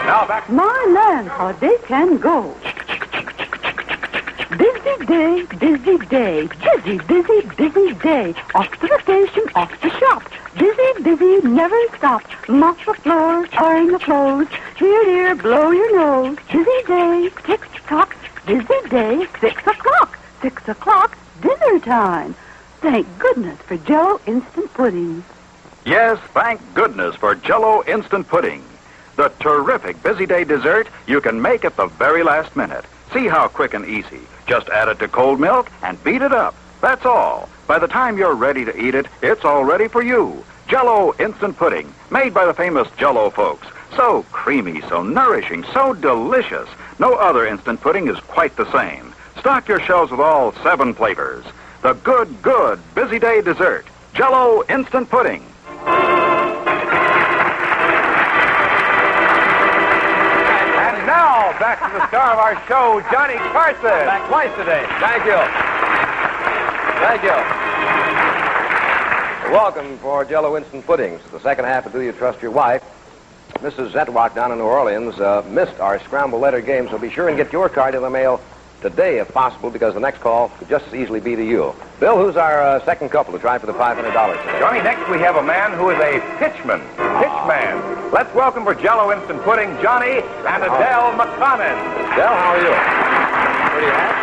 Now back. My land, how they can go. Busy day, busy day. Busy, busy, busy day. Off to the station, off to shop. Busy, busy, never stop. Mop the floors, iron the clothes. Here, here, blow your nose. Busy day, tick-tock. Busy day, 6 o'clock. 6 o'clock, dinner time. Thank goodness for Jell-O instant pudding. Yes, thank goodness for Jell-O instant pudding. The terrific busy day dessert you can make at the very last minute. See how quick and easy. Just add it to cold milk and beat it up. That's all. By the time you're ready to eat it, it's all ready for you. Jell-O instant pudding, made by the famous Jell-O folks. So creamy, so nourishing, so delicious. No other instant pudding is quite the same. Stock your shelves with all 7 flavors. The good, good busy day dessert. Jell-O instant pudding. And now, back to the star of our show, Johnny Carson. Back twice today. Thank you. Thank you. Welcome for Jell-O Instant Puddings. The second half of Do You Trust Your Wife? Mrs. Zetwak down in New Orleans missed our scramble letter game, so be sure and get your card in the mail today, if possible, because the next call could just as easily be to you. Bill, who's our second couple to try for the $500 today? Johnny, next we have a man who is a pitchman. Pitchman. Let's welcome for Jell-O Instant Pudding, Johnny and Adele McConnell. Adele, how are you? Pretty hat.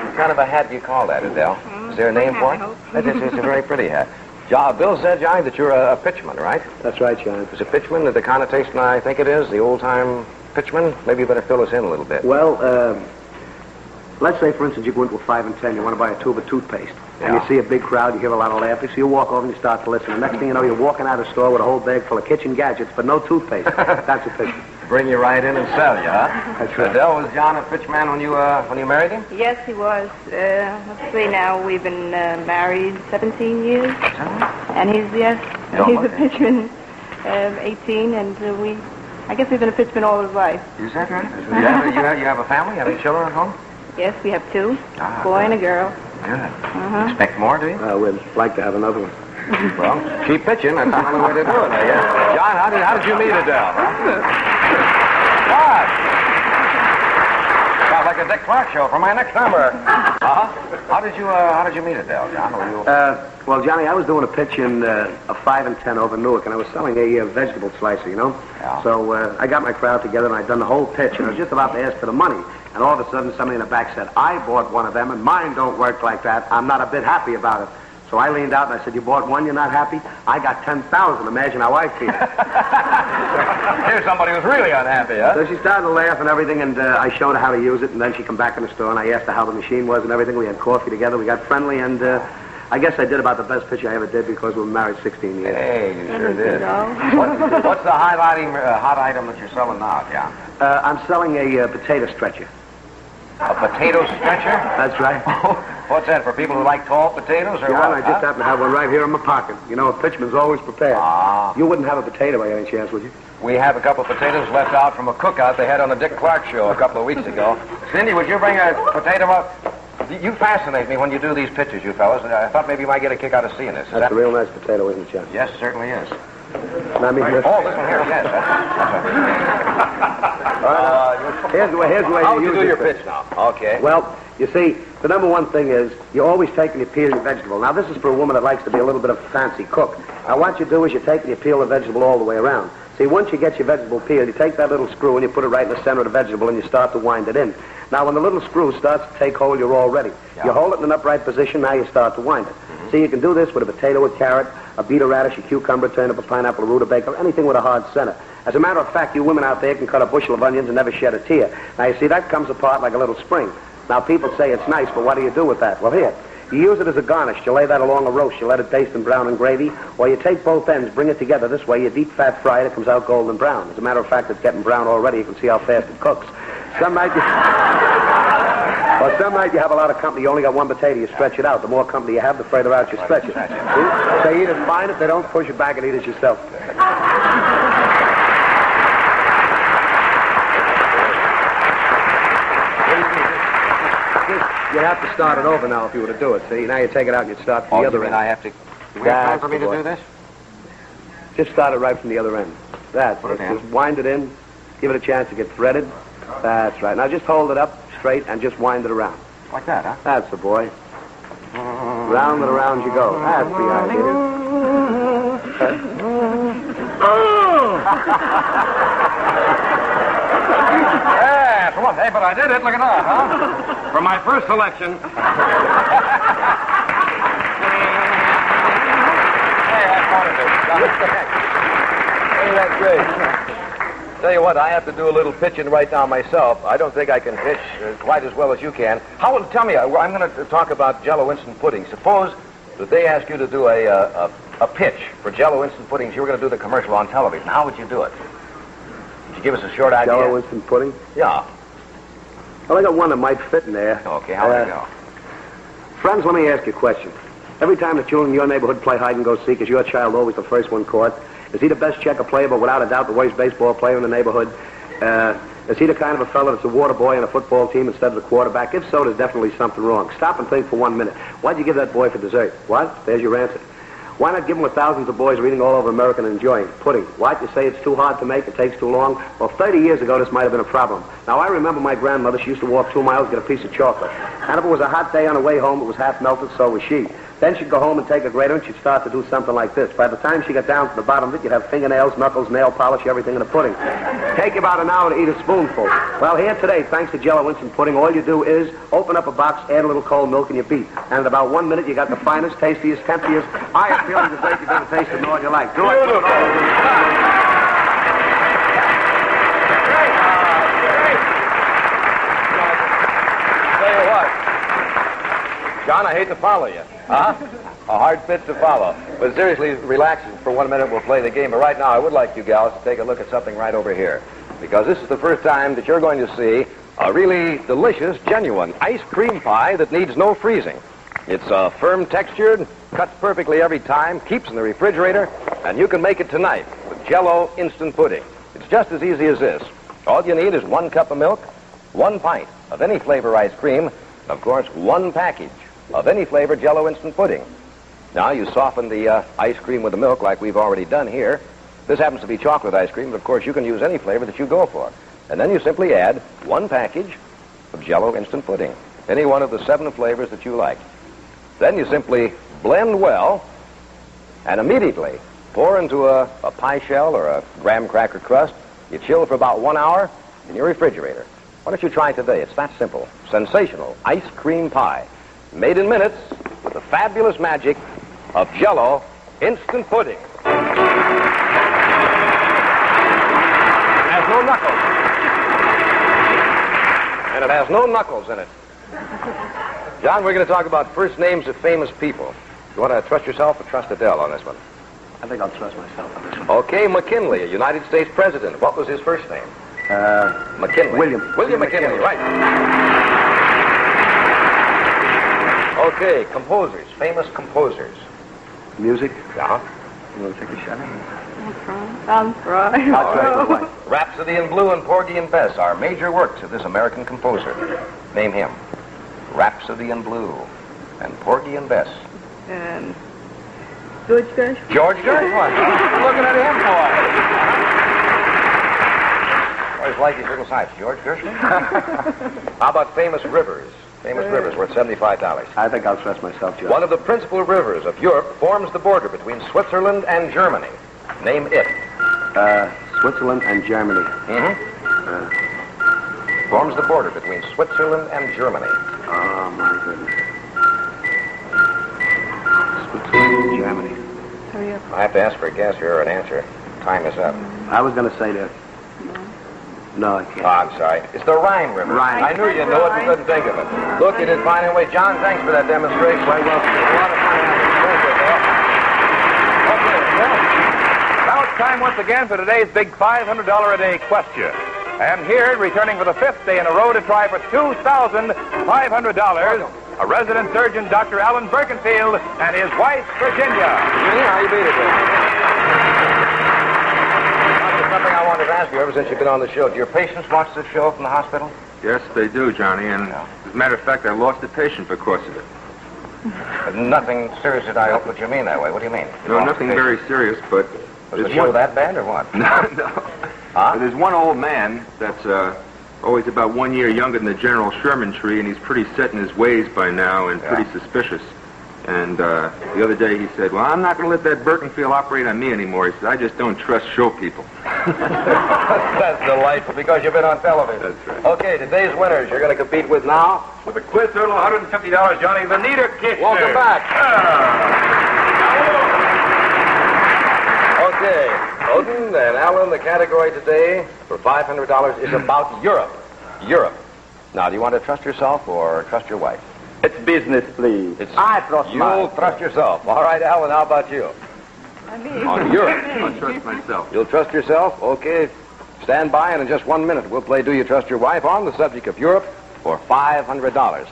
What kind of a hat do you call that, Adele? Is there a name for it? It's a very pretty hat. Bill said, Johnny, that you're a pitchman, right? That's right, John. Is a pitchman the connotation I think it is, the old-time pitchman? Maybe you better fill us in a little bit. Well, let's say, for instance, you go into a 5 and 10, you want to buy a tube of toothpaste. Yeah. And you see a big crowd, you hear a lot of laughter, so you walk over and you start to listen. The next thing you know, you're walking out of the store with a whole bag full of kitchen gadgets, but no toothpaste. That's a pitchman. Bring you right in and sell you, huh? That's right. Adele, was John a pitchman when you married him? Yes, he was. Let's see now, we've been married 17 years. And he's a pitchman, 18, and I guess we've been a pitchman all his life. Is that right? You have a family? Have any children at home? Yes, we have 2, a boy and a girl. Good. Expect more, do you? We'd like to have another one. Well, keep pitching. That's the only way to do it, I guess. John, how did you meet Adele? What? Sounds like a Dick Clark show for my next number. How did you meet Adele, John? Well, Johnny, I was doing a pitch in a 5 and 10 over Newark, and I was selling a vegetable slicer, you know? Yeah. So I got my crowd together, and I'd done the whole pitch, and I was just about to ask for the money. And all of a sudden, somebody in the back said, I bought one of them, and mine don't work like that. I'm not a bit happy about it. So I leaned out and I said, you bought one, you're not happy? I got 10,000. Imagine how I feel. Here's somebody who's really unhappy, huh? So she started to laugh and everything, and I showed her how to use it, and then she come back in the store, and I asked her how the machine was and everything. We had coffee together. We got friendly, and I guess I did about the best pitch I ever did because we were married 16 years. Hey, you sure did. What's the hot item that you're selling now, John? I'm selling a potato stretcher. A potato stretcher? That's right. What's that, for people who like tall potatoes or John, what? I just happen to have one right here in my pocket. You know, a pitchman's always prepared. You wouldn't have a potato by any chance, would you? We have a couple of potatoes left out from a cookout they had on the Dick Clark show a couple of weeks ago. Cindy, would you bring a potato up? You fascinate me when you do these pictures, you fellas. I thought maybe you might get a kick out of seeing this. That's a real nice potato, isn't it, John? Yes, it certainly is. I mean, Oh, this one here, yes. Here's the way How would you you use do your this pitch now? Okay. Well, you see, the number one thing is you're always taking the peel of your vegetable. Now, this is for a woman that likes to be a little bit of a fancy cook. Now, what you do is you take and you peel the vegetable all the way around. See, once you get your vegetable peeled, you take that little screw and you put it right in the center of the vegetable and you start to wind it in. Now, when the little screw starts to take hold, you're all ready. Yeah. You hold it in an upright position, now you start to wind it. See, you can do this with a potato, a carrot, a beetle radish, a cucumber, turnip, a pineapple, a rutabaga, anything with a hard center. As a matter of fact, you women out there can cut a bushel of onions and never shed a tear. Now, you see, that comes apart like a little spring. Now, people say it's nice, but what do you do with that? Well, here, you use it as a garnish. You lay that along a roast. You let it baste in brown and gravy, or you take both ends, bring it together. This way, you deep fat fry it, it comes out golden brown. As a matter of fact, it's getting brown already. You can see how fast it cooks. Some night you have a lot of company. You only got one potato. You stretch it out. The more company you have, the further out you stretch it. If they eat it fine. If they don't, push it back and eat it yourself. You'd have to start it over now if you were to do it. See, now you take it out and you start from the other end. I have to... Do we have time for me to do this? Just start it right from the other end. That's Put it it. in. Just wind it in. Give it a chance to get threaded. That's right. Now just hold it up straight and just wind it around. Like that, huh? That's the boy. Round and around you go. That's the idea. Yeah, come on. Hey, but I did it. Look at that, huh? For my first selection. Hey, I wanted it. Hey, that's great. Tell you what, I have to do a little pitching right now myself. I don't think I can pitch quite as well as you can. Tell me, I'm going to talk about Jell-O instant pudding. Suppose that they ask you to do a pitch for Jell-O instant puddings. You were going to do the commercial on television. How would you do it? Would you give us a short idea? Jell-O instant pudding? Yeah. Well, I got one that might fit in there. Okay, how would it go? Friends, let me ask you a question. Every time the children in your neighborhood play hide and go seek, is your child always the first one caught? Is he the best checker player, but without a doubt the worst baseball player in the neighborhood? Is he the kind of a fellow that's a water boy on a football team instead of the quarterback? If so, there's definitely something wrong. Stop and think for 1 minute. Why'd you give that boy for dessert? What? There's your answer. Why not give him what thousands of boys reading all over America and enjoying? Pudding. Why'd you say it's too hard to make, it takes too long? Well, 30 years ago, this might have been a problem. Now, I remember my grandmother, she used to walk 2 miles to get a piece of chocolate. And if it was a hot day on the way home, it was half melted, so was she. Then she'd go home and take a grater, and she'd start to do something like this. By the time she got down to the bottom of it, you'd have fingernails, knuckles, nail polish, everything in the pudding. Take you about an hour to eat a spoonful. Well, here today, thanks to Jell-O instant pudding, all you do is open up a box, add a little cold milk, and you beat. And in about 1 minute, you got the finest, tastiest, temptiest, highest feeling dessert you've ever tasted in all your life. Do it. John, I hate to follow you. Huh? A hard fit to follow. But seriously, relax for 1 minute. We'll play the game. But right now, I would like you gals to take a look at something right over here. Because this is the first time that you're going to see a really delicious, genuine ice cream pie that needs no freezing. It's firm textured, cuts perfectly every time, keeps in the refrigerator, and you can make it tonight with Jell-O instant pudding. It's just as easy as this. All you need is 1 cup of milk, 1 pint of any flavor ice cream, and of course, 1 package of any flavor Jell-O instant pudding. Now, you soften the ice cream with the milk like we've already done here. This happens to be chocolate ice cream, but of course you can use any flavor that you go for. And then you simply add 1 package of Jell-O instant pudding, any one of the 7 flavors that you like. Then you simply blend well and immediately pour into a pie shell or a graham cracker crust. You chill for about 1 hour in your refrigerator. Why don't you try it today? It's that simple. Sensational ice cream pie. Made in minutes with the fabulous magic of Jell-O instant pudding. It has no knuckles. And it has no knuckles in it. John, we're going to talk about first names of famous people. You want to trust yourself or trust Adele on this one? I think I'll trust myself on this one. Okay, McKinley, a United States president. What was his first name? McKinley. William McKinley, right. Okay, composers, famous composers. Music? Yeah. You want to take a shot? Sounds right. That's right. Rhapsody in Blue and Porgy and Bess are major works of this American composer. Name him. Rhapsody in Blue and Porgy and Bess. George Gershwin. George Gershwin. What are you looking at him for? Always like his little sides. George Gershwin. How about famous rivers? Famous rivers worth $75. I think I'll trust myself, John. One of the principal rivers of Europe forms the border between Switzerland and Germany. Name it. Switzerland and Germany. Forms the border between Switzerland and Germany. Oh, my goodness. Switzerland and Germany. Hurry up. I have to ask for a guess here or an answer. Time is up. I was going to say that. No, I can't. Oh, I'm sorry. It's the Rhine River. Rhine. I knew you knew it, but couldn't think of it. Look, you did fine anyway. John, thanks for that demonstration. Quite welcome. A lot of fun having you. Okay, Now it's time once again for today's big $500 a day question. And here, returning for the 5th day in a row to try for $2,500, a resident surgeon, Dr. Alan Birkenfield, and his wife, Virginia. Virginia, how you beat it there? Something I wanted to ask you ever since you've been on the show. Do your patients watch the show from the hospital? Yes, they do, Johnny. And as a matter of fact, I lost a patient because of it. But nothing serious that I hope that you mean that way. What do you mean? No, nothing very serious, but Was the show that bad or what? No. Huh? There's one old man that's always about 1 year younger than the General Sherman tree, and he's pretty set in his ways by now and pretty suspicious. And the other day he said, well, I'm not going to let that Birkenfield operate on me anymore. He said, I just don't trust show people. That's delightful, because you've been on television. That's right. Okay, today's winners you're going to compete with now. With a quiz total of $150, Johnny, the Nieder Kitchener. Welcome back. Okay, Odin and Alan, the category today for $500 is about Europe. Europe. Now, do you want to trust yourself or trust your wife? It's business, please. I trust You'll trust yourself. All right, Alan, how about you? On Europe. I'll trust myself. You'll trust yourself? Okay. Stand by, and in just 1 minute, we'll play Do You Trust Your Wife on the subject of Europe for $500.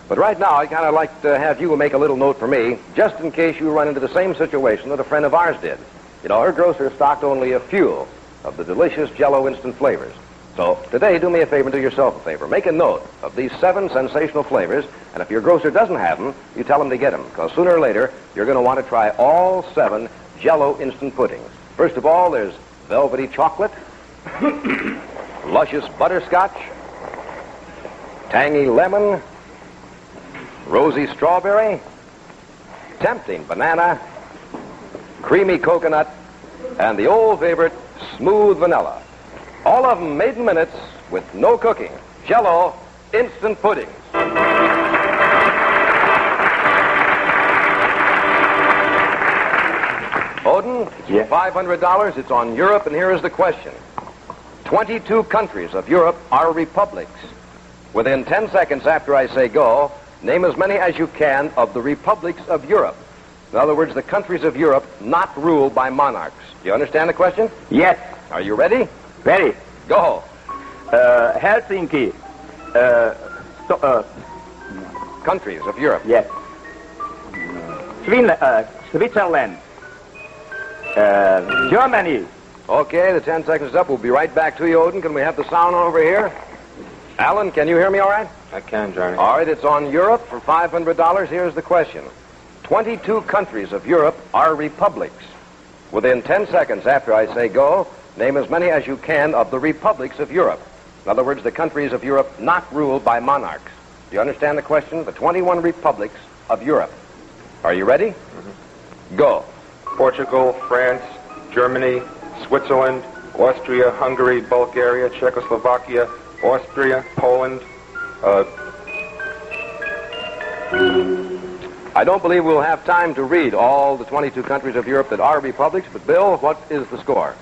But right now, I'd kind of like to have you make a little note for me, just in case you run into the same situation that a friend of ours did. You know, her grocer stocked only a few of the delicious Jell-O instant flavors. So today, do me a favor and do yourself a favor. Make a note of these 7 sensational flavors, and if your grocer doesn't have them, you tell him to get them, because sooner or later, you're going to want to try all 7 Jell-O instant puddings. First of all, there's velvety chocolate, luscious butterscotch, tangy lemon, rosy strawberry, tempting banana, creamy coconut, and the old favorite, smooth vanilla. All of them made in minutes with no cooking. Jell-O instant puddings. Odin, Yes. $500. It's on Europe, and here is the question. 22 countries of Europe are republics. Within 10 seconds after I say go, name as many as you can of the republics of Europe. In other words, the countries of Europe not ruled by monarchs. Do you understand the question? Yes. Are you ready? Ready. Go. Helsinki. Countries of Europe. Yes. Switzerland. Germany. Okay, the 10 seconds is up. We'll be right back to you, Odin. Can we have the sound over here? Alan, can you hear me all right? I can, Johnny. All right, it's on Europe for $500. Here's the question. 22 countries of Europe are republics. Within 10 seconds after I say go, name as many as you can of the republics of Europe. In other words, the countries of Europe not ruled by monarchs. Do you understand the question? The 21 republics of Europe. Are you ready? Mm-hmm. Go. Portugal, France, Germany, Switzerland, Austria, Hungary, Bulgaria, Czechoslovakia, Austria, Poland. I don't believe we'll have time to read all the 22 countries of Europe that are republics, but Bill, what is the score?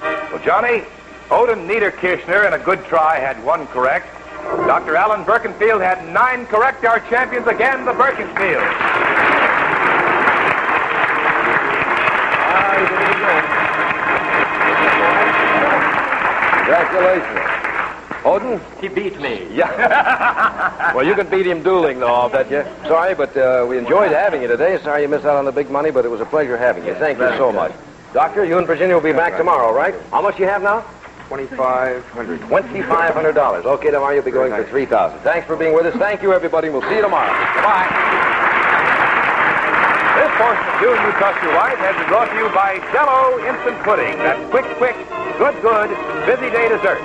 Well, Johnny, Odin Nieder Kitchener, in a good try, had 1 correct. Dr. Alan Birkenfield had 9 correct. Our champions again, the Birkenfield. Congratulations. Odin? He beat me. Yeah. Well, you can beat him dueling, though, I'll bet you. Sorry, but we enjoyed having you today. Sorry you missed out on the big money, but it was a pleasure having you. Thank you so much. Doctor, you and Virginia will be back tomorrow, right? How much do you have now? $2,500. $2,500. Okay, tomorrow you'll be going for $3,000. Thanks for being with us. Thank you, everybody. We'll see you tomorrow. Bye. This portion of Do You Trust Your Wife has been brought to you by Jell-O Instant Pudding. That quick, good, busy day dessert.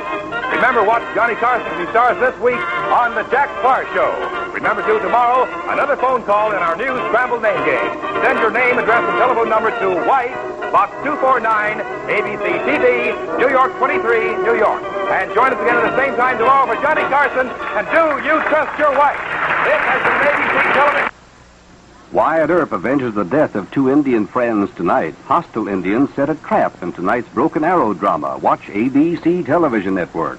Remember, watch Johnny Carson as he stars this week on The Jack Parr Show. Remember, too, tomorrow, another phone call in our new Scrambled Name Game. Send your name, address, and telephone number to White, Box 249, ABC TV, New York 23, New York. And join us again at the same time tomorrow for Johnny Carson and Do You Trust Your Wife? This has been ABC Television. Wyatt Earp avenges the death of 2 Indian friends tonight. Hostile Indians set a trap in tonight's Broken Arrow drama. Watch ABC Television Network.